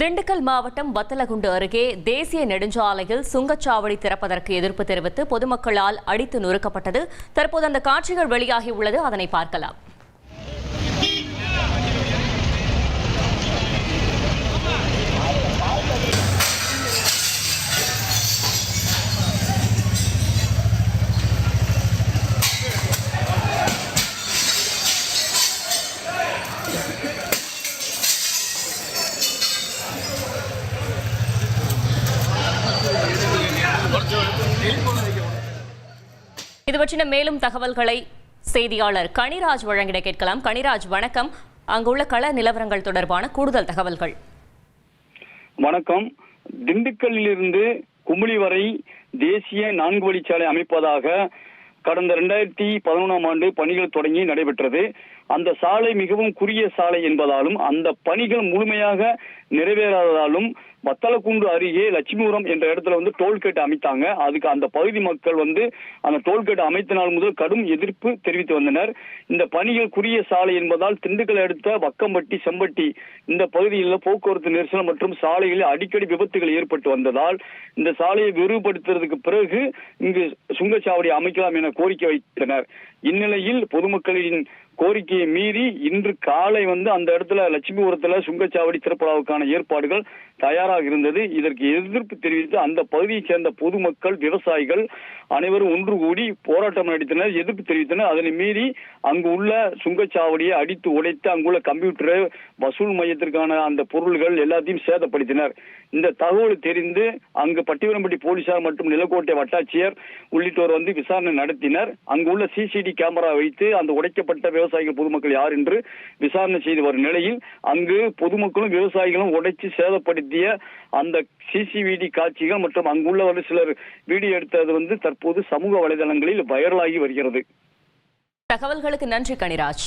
திண்டுக்கல் மாவட்டம் வத்தலகுண்டு அருகே தேசிய நெடுஞ்சாலையில் சுங்கச்சாவடி திறப்பதற்கு எதிர்ப்பு தெரிவித்து பொதுமக்களால் அடித்து நொறுக்கப்பட்டது. தற்போது அந்த காட்சிகள் வெளியாகியுள்ளது. அதனை பார்க்கலாம். இது பற்றின மேலும் தகவல்களை செய்தியாளர் கனிராஜ் வழங்கிட கேட்கலாம். கனிராஜ், வணக்கம். அங்குள்ள கள நிலவரங்கள் தொடர்பான கூடுதல் தகவல்கள். வணக்கம். திண்டுக்கல்லிலிருந்து குமுளி வரை தேசிய 4 வழிச்சாலை அமைப்பதாக கடந்த 2011ஆம் ஆண்டு பணிகள் தொடங்கி நடைபெற்றது. அந்த சாலை மிகவும் குறுகிய சாலை என்பதாலும் அந்த பணிகள் முழுமையாக நிறைவேறாததாலும் வத்தலகுண்டு அருகே லட்சுமிபுரம் என்ற இடத்துல டோல்கேட் அமைத்தாங்க. அதுக்கு அந்த பகுதி மக்கள் அந்த டோல்கேட் அமைத்த நாள் முதல் கடும் எதிர்ப்பு தெரிவித்து வந்தனர். இந்த பணிகள் குறுகிய சாலை என்பதால் திண்டுக்கல் அடுத்த வக்கம்பட்டி, செம்பட்டி இந்த பகுதிகளில் போக்குவரத்து நெரிசல் மற்றும் சாலைகளில் அடிக்கடி விபத்துகள் ஏற்பட்டு வந்ததால் இந்த சாலையை விரிவுபடுத்துவதற்கு பிறகு இங்கு சுங்கச்சாவடி அமைக்கலாம் என கோரிக்கை வைத்தனர். இந்நிலையில் பொதுமக்களின் கோரிக்கையை மீறி இன்று காலை அந்த இடத்துல லட்சுமிபுரத்துல சுங்கச்சாவடி திறப்பதற்கான ஏற்பாடுகள் தயாராக இருந்தது. இதற்கு எதிர்ப்பு தெரிவித்து அந்த பகுதியைச் சேர்ந்த பொதுமக்கள், விவசாயிகள் அனைவரும் ஒன்று கூடி போராட்டம் நடத்தினர், எதிர்ப்பு தெரிவித்தனர். அதனை மீறி அங்கு உள்ள சுங்கச்சாவடியை அடித்து உடைத்து அங்குள்ள கம்ப்யூட்டர், வசூல் மையத்திற்கான அந்த பொருள்கள் எல்லாத்தையும் சேதப்படுத்தினர். இந்த தகவல் தெரிந்து அங்கு பட்டிவரம்பட்டி போலீசார் மற்றும் நிலக்கோட்டை வட்டாட்சியர் உள்ளிட்டோர் விசாரணை நடத்தினர். அங்கு உள்ள சிசிடி கேமரா வைத்து அந்த உடைக்கப்பட்ட விவசாயிகள், பொதுமக்கள் யார் என்று விசாரணை செய்து வரும் நிலையில் அங்கு பொதுமக்களும் விவசாயிகளும் உடைச்சு சேதப்படுத்திய அந்த சிசிடிவி காட்சிகள் மற்றும் அங்குள்ள சிலர் வீடியோ எடுத்தது தற்போது சமூக வலைதளங்களில் வைரலாகி வருகிறது. தகவல்களுக்கு நன்றி கனிராஜ்.